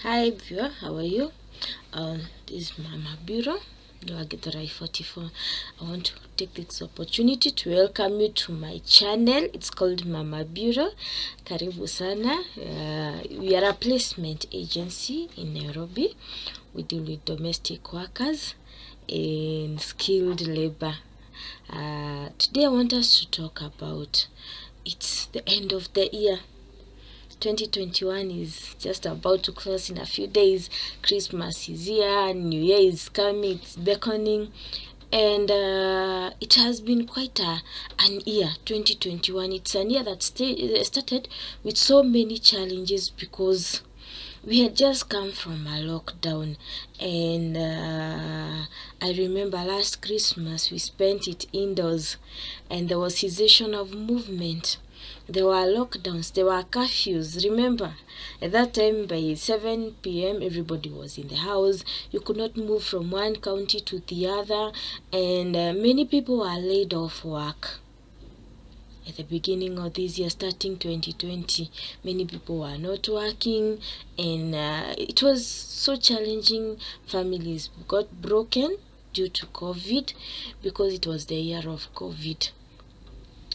Hi viewer, how are you? This is Mama Bureau. I get the right 44. I want to take this opportunity to welcome you to my channel. It's called Mama Bureau. Karibu sana. We are a placement agency in Nairobi. We deal with domestic workers and skilled labor. Today I want us to talk about it's the end of the year. 2021 is just about to close in a few days. Christmas is here, New Year is coming, it's beckoning, and it has been quite an year. 2021, it's an year that started with so many challenges because we had just come from a lockdown, and I remember last Christmas we spent it indoors, and there was cessation of movement. There were lockdowns, there were curfews. Remember, at that time by 7 p.m. everybody was in the house. You could not move from one county to the other, and many people were laid off work. At the beginning of this year, starting 2020, many people were not working, and it was so challenging. Families got broken due to COVID because it was the year of COVID.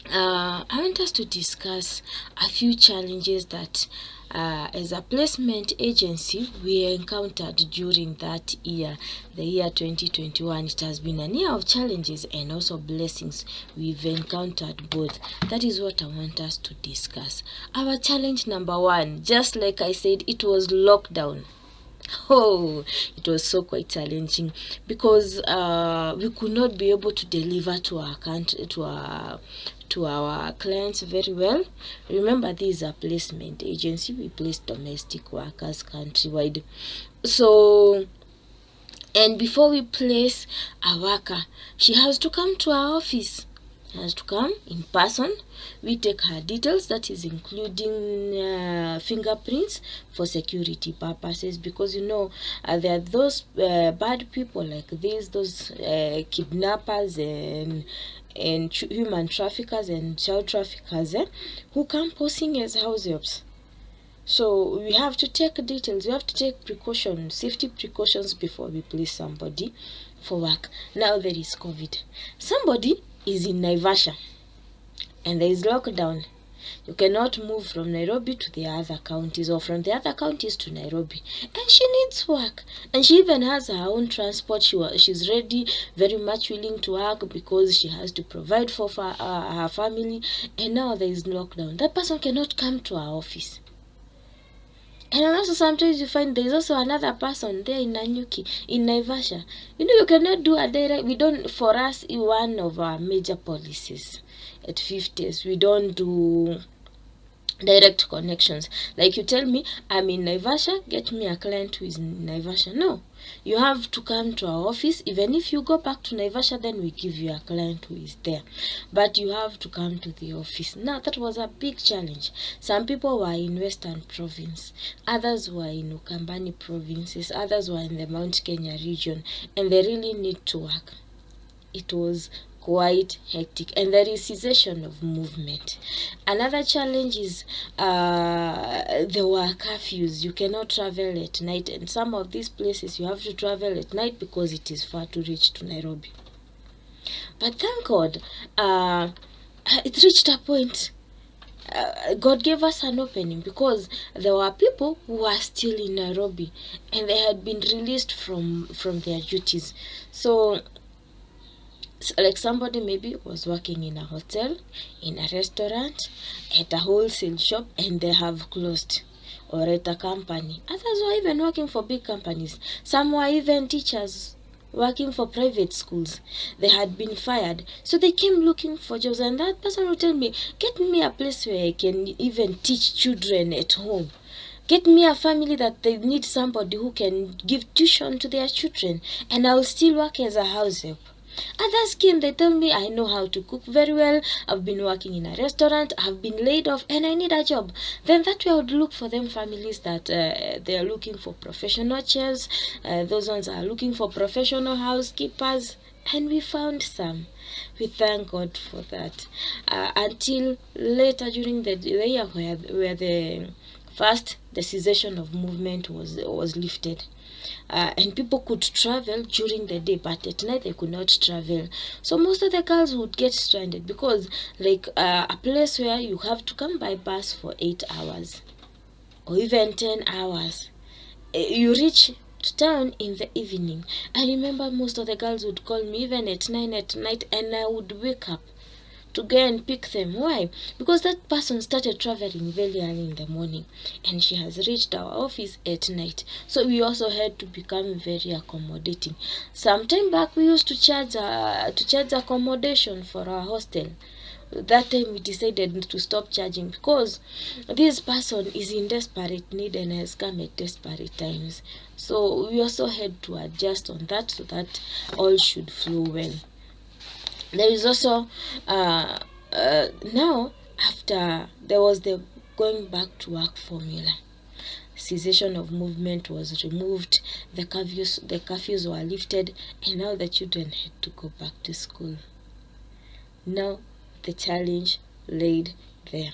I want us to discuss a few challenges that as a placement agency we encountered during that year, the year 2021. It has been a year of challenges and also blessings. We've encountered both. That is what I want us to discuss. Our challenge number one, just like I said, it was lockdown. Oh, it was so quite challenging because we could not be able to deliver to our country, to our clients very well. Remember, this is a placement agency. We place domestic workers countrywide. So, and before we place a worker, she has to come to our office. She has to come in person. We take her details, that is including fingerprints for security purposes, because there are those bad people like this, those kidnappers and human traffickers and child traffickers who come posing as house helps. So we have to take details, we have to take precautions, safety precautions before we place somebody for work. Now there is COVID. Somebody is in Naivasha and there is lockdown. You cannot move from Nairobi to the other counties or from the other counties to Nairobi. And she needs work. And she even has her own transport. She's ready, very much willing to work because she has to provide for her family. And now there is lockdown. That person cannot come to our office. And also sometimes you find there's also another person there in Nanyuki, in Naivasha. You cannot do a direct, for us, one of our major policies at 50s, we don't do direct connections. Like you tell me, I'm in Naivasha, get me a client who is in Naivasha. No, you have to come to our office. Even if you go back to Naivasha, then we give you a client who is there. But you have to come to the office. Now, that was a big challenge. Some people were in Western Province. Others were in Ukambani provinces. Others were in the Mount Kenya region. And they really need to work. It was quite hectic, and there is cessation of movement. Another challenge is there were curfews. You cannot travel at night, and some of these places you have to travel at night because it is far to reach to Nairobi. But thank God, it reached a point. God gave us an opening because there were people who were still in Nairobi and they had been released from their duties. So like somebody maybe was working in a hotel, in a restaurant, at a wholesale shop, and they have closed, or at a company. Others were even working for big companies. Some were even teachers working for private schools. They had been fired, so they came looking for jobs, and that person would tell me, get me a place where I can even teach children at home. Get me a family that they need somebody who can give tuition to their children, and I'll still work as a house help. Others came, they told me, I know how to cook very well, I've been working in a restaurant, I've been laid off, and I need a job. Then that way I would look for them families that they are looking for professional chefs, those ones are looking for professional housekeepers, and we found some. We thank God for that. Until later during the year where the First, the cessation of movement was lifted. And people could travel during the day, but at night they could not travel. So most of the girls would get stranded, because like a place where you have to come by bus for 8 hours or even 10 hours, you reach to town in the evening. I remember most of the girls would call me even at 9 at night, and I would wake up to go and pick them. Why? Because that person started traveling very early in the morning, and she has reached our office at night. So we also had to become very accommodating. Some time back, we used to charge accommodation for our hostel. That time we decided to stop charging, because this person is in desperate need and has come at desperate times. So we also had to adjust on that, so that all should flow well. There is also now, after there was the going back to work formula, cessation of movement was removed, the curfews were lifted, and now the children had to go back to school. Now the challenge laid there.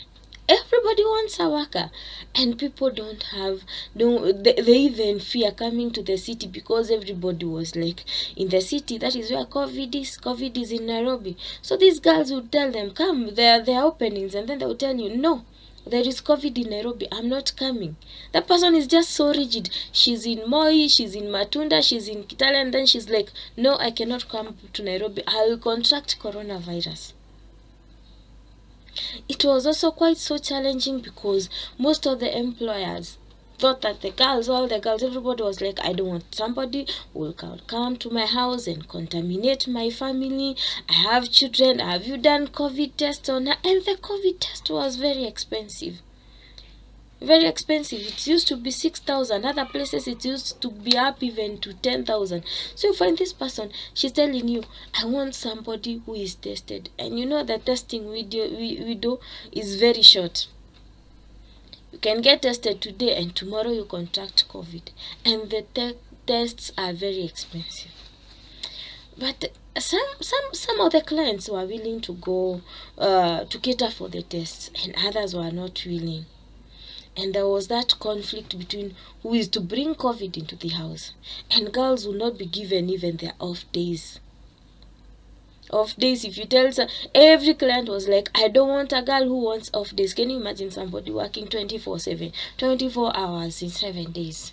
Everybody wants a worker, and people they even fear coming to the city, because everybody was like, in the city, that is where COVID is in Nairobi. So these girls would tell them, come, there are openings, and then they would tell you, no, there is COVID in Nairobi, I'm not coming. That person is just so rigid. She's in Moi, she's in Matunda, she's in Kitale, and then she's like, no, I cannot come to Nairobi, I will contract coronavirus. It was also quite so challenging, because most of the employers thought that all the girls, everybody was like, I don't want somebody who will come to my house and contaminate my family. I have children. Have you done COVID test on her? And the COVID test was very expensive. Very expensive. It used to be 6,000. Other places it used to be up even to 10,000. So you find this person, she's telling you, I want somebody who is tested. And you know the testing we do is very short. You can get tested today and tomorrow you contract COVID. And the tests are very expensive. But some of the clients were willing to go to cater for the tests, and others were not willing. And there was that conflict between who is to bring COVID into the house. And girls will not be given even their off days. Off days, if you tell every client was like, I don't want a girl who wants off days. Can you imagine somebody working 24/7, 24 hours in 7 days?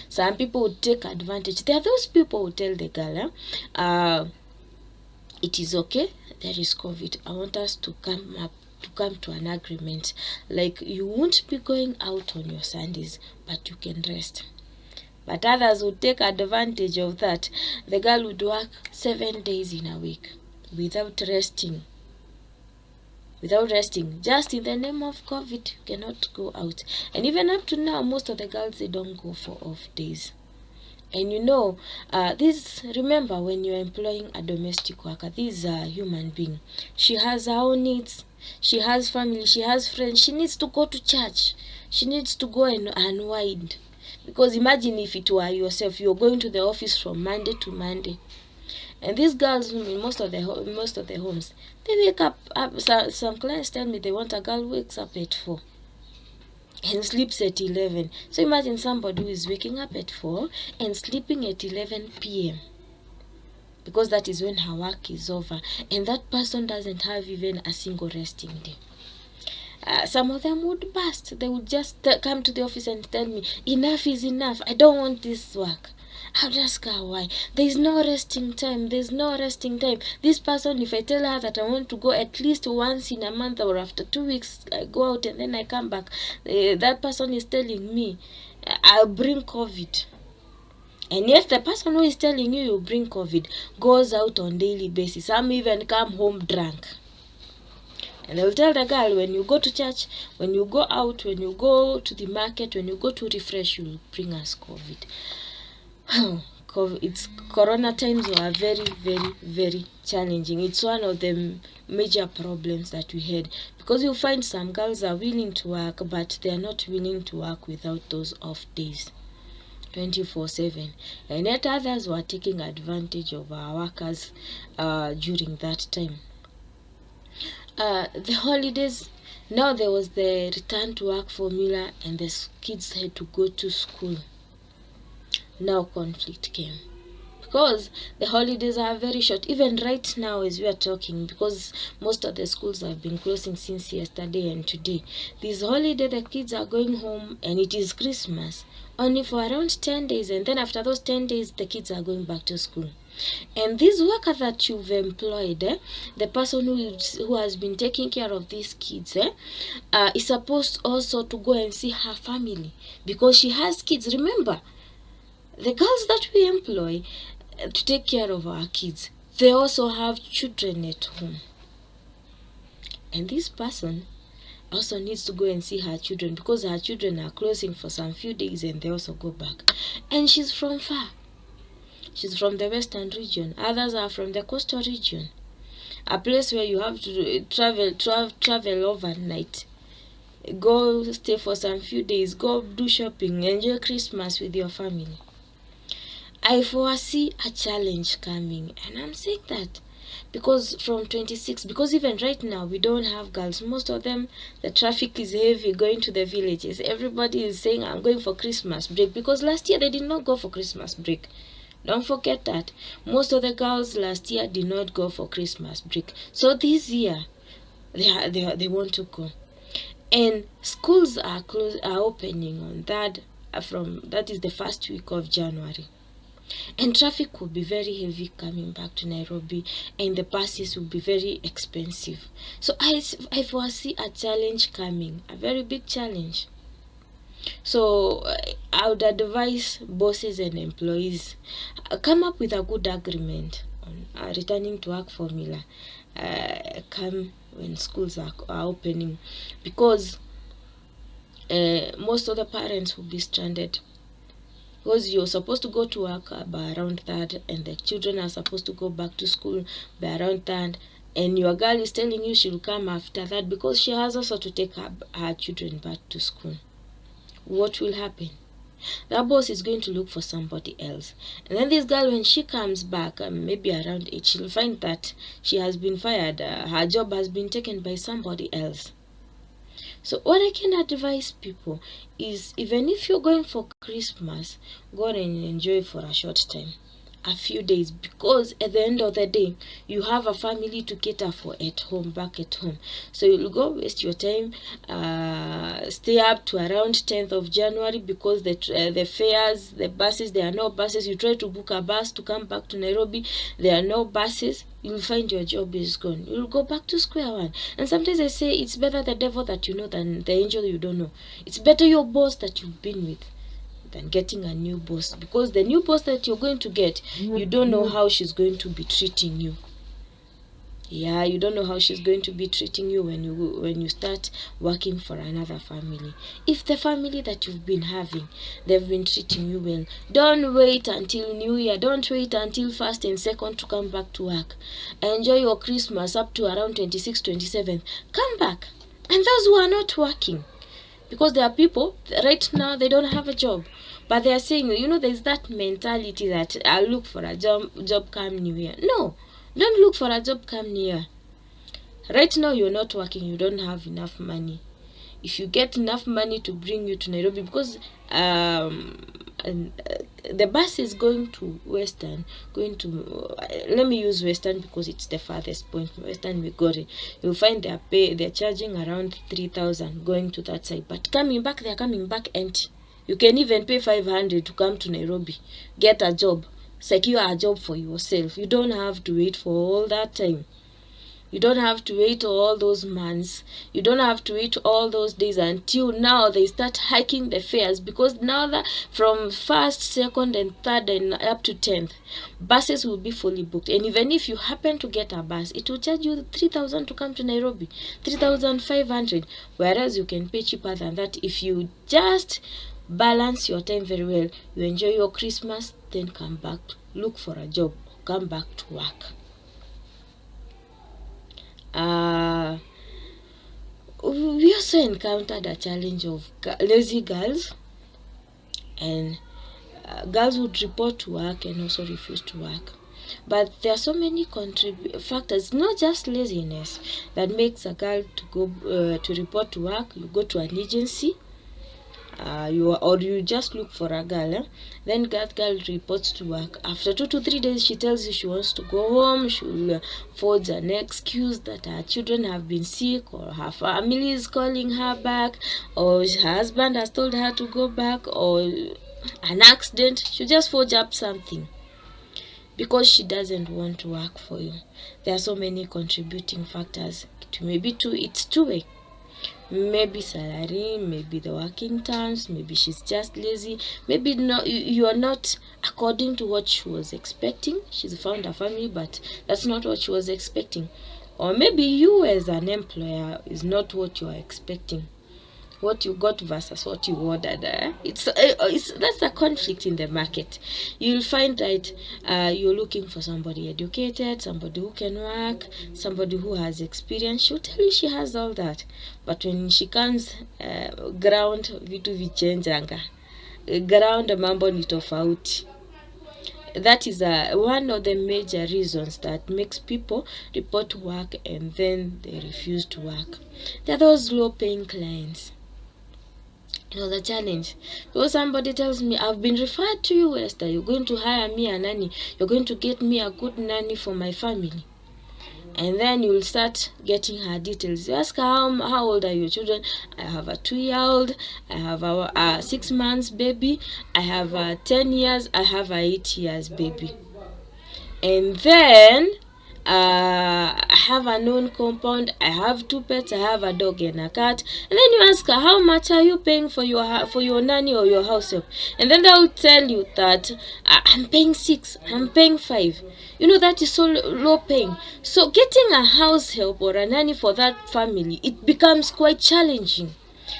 Some people would take advantage. There are those people who tell the girl, it is okay, there is COVID. I want us to come to an agreement. Like, you won't be going out on your Sundays, but you can rest. But others would take advantage of that. The girl would work 7 days in a week without resting. Just in the name of COVID, you cannot go out. And even up to now, most of the girls, they don't go for off days. And you know, remember, when you're employing a domestic worker, this is a human being. She has her own needs. She has family. She has friends. She needs to go to church. She needs to go and unwind. Because imagine if it were yourself, you're going to the office from Monday to Monday. And these girls, in most of the homes, they wake up. Some clients tell me they want a girl who wakes up at 4 and sleeps at 11. So imagine somebody who is waking up at 4 and sleeping at 11 p.m. because that is when her work is over, and that person doesn't have even a single resting day. Some of them would burst. They would just come to the office and tell me, enough is enough, I don't want this work. I'll ask her why. There's no resting time. This person, if I tell her that I want to go at least once in a month, or after 2 weeks I go out and then I come back, that person is telling me I'll bring COVID. And yet the person who is telling you bring COVID goes out on daily basis. Some even come home drunk. And they'll tell the girl, when you go to church, when you go out, when you go to the market, when you go to refresh, you'll bring us COVID. It's corona times were very, very, very challenging. It's one of the major problems that we had, because you find some girls are willing to work, but they are not willing to work without those off days 24/7, and yet others were taking advantage of our workers during that time. The holidays, Now there was the return to work formula and the kids had to go to school. Now conflict came. Because the holidays are very short, even right now as we are talking, because most of the schools have been closing since yesterday and today. This holiday the kids are going home and it is Christmas only for around 10 days, and then after those 10 days the kids are going back to school. And this worker that you've employed, the person who has been taking care of these kids, is supposed also to go and see her family because she has kids. Remember, the girls that we employ to take care of our kids, they also have children at home. And this person also needs to go and see her children because her children are closing for some few days and they also go back. And she's from far. She's from the western region. Others are from the coastal region. A place where you have to travel overnight. Go stay for some few days. Go do shopping. Enjoy Christmas with your family. I foresee a challenge coming. And I'm saying that because from 26, because even right now we don't have girls. Most of them, the traffic is heavy going to the villages. Everybody is saying, I'm going for Christmas break. Because last year they did not go for Christmas break. Don't forget that. Most of the girls last year did not go for Christmas break. So this year, they want to go. And schools are opening on that is the first week of January. And traffic will be very heavy coming back to Nairobi, and the buses will be very expensive. So I foresee a challenge coming, a very big challenge. So I would advise bosses and employees, come up with a good agreement on returning to work formula come when schools are opening, because most of the parents will be stranded because you're supposed to go to work by around 3rd and the children are supposed to go back to school by around 3rd, and your girl is telling you she'll come after that because she has also to take her children back to school. What will happen? That boss is going to look for somebody else. And then this girl, when she comes back, maybe around 8, she'll find that she has been fired. Her job has been taken by somebody else. So what I can advise people is, even if you're going for Christmas, go and enjoy for a short time. A few days, because at the end of the day you have a family to cater for at home, back at home. So you'll go waste your time, stay up to around 10th of January because the fares, the buses, there are no buses. You try to book a bus to come back to Nairobi, there are no buses. You'll find your job is gone. You'll go back to square one. And sometimes I say it's better the devil that you know than the angel you don't know. It's better your boss that you've been with than getting a new boss, because the new boss that you're going to get, you don't know how she's going to be treating you. Yeah, you don't know how she's going to be treating you when you start working for another family. If the family that you've been having, they've been treating you well, don't wait until New Year, don't wait until 1st and 2nd to come back to work. Enjoy your Christmas up to around 26th, 27th. Come back. And those who are not working, because there are people right now, they don't have a job, but they are saying, there's that mentality that I'll look for a job come New Year. No, don't look for a job come New Year. Right now you're not working, you don't have enough money. If you get enough money to bring you to Nairobi, because the bus is going to Western, let me use Western because it's the farthest point, Western Migori. You'll find they're charging around 3,000 going to that side, but coming back, they're coming back empty. You can even pay 500 to come to Nairobi, get a job, secure a job for yourself. You don't have to wait for all that time. You don't have to wait all those months. You don't have to wait all those days until now they start hiking the fares, because now that from 1st, 2nd and 3rd and up to 10th, buses will be fully booked. And even if you happen to get a bus, it will charge you 3,000 to come to Nairobi, 3,500, whereas you can pay cheaper than that if you just balance your time very well. You enjoy your Christmas, then come back, look for a job, come back to work. We also encountered a challenge of lazy girls, and girls would report to work and also refuse to work. But there are so many factors, not just laziness, that makes a girl to go to report to work. You go to an agency, you just look for a girl, then that girl reports to work. After 2 to 3 days, she tells you she wants to go home. She'll forge an excuse that her children have been sick, or her family is calling her back, or her husband has told her to go back, or an accident. She'll just forge up something because she doesn't want to work for you. There are so many contributing factors. It's two-way. Maybe salary, maybe the working terms, maybe she's just lazy, maybe you are not according to what she was expecting. She's found a family, but that's not what she was expecting. Or maybe you as an employer is not what you are expecting. What you got versus what you ordered. It's that's a conflict in the market. You'll find that you're looking for somebody educated, somebody who can work, somebody who has experience. She'll tell you she has all that, but when she comes ground, vitu vichenjanga. Ground mambo ni tofauti. That is one of the major reasons that makes people report to work and then they refuse to work. There are those low-paying clients. The challenge, because somebody tells me, I've been referred to you, Esther, you're going to hire me a nanny, you're going to get me a good nanny for my family. And then you'll start getting her details. You ask her, how old are your children? I have a 2-year-old, I have a 6 months baby, I have a 10 years, I have a 8 years baby. And then I have a known compound, I have 2 pets, I have a dog and a cat. And then you ask her, how much are you paying for your nanny or your house help? And then they'll tell you that I'm paying 6, I'm paying 5. That is so low paying. So getting a house help or a nanny for that family, it becomes quite challenging.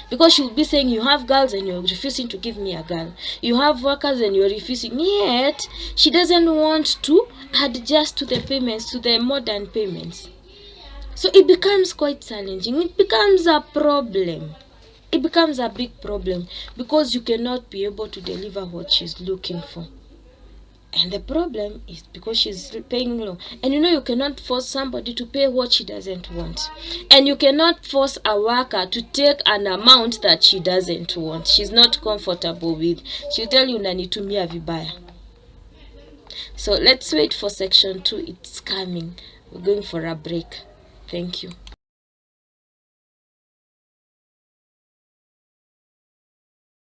Because she'll be saying, you have girls and you're refusing to give me a girl. You have workers and you're refusing. Yet, she doesn't want to adjust to the payments, to the modern payments. So it becomes quite challenging. It becomes a problem. It becomes a big problem because you cannot be able to deliver what she's looking for. And the problem is because she's paying low. And you cannot force somebody to pay what she doesn't want. And you cannot force a worker to take an amount that she doesn't want. She's not comfortable with. She'll tell you, nanitumia vibaya. So let's wait for section 2. It's coming. We're going for a break. Thank you.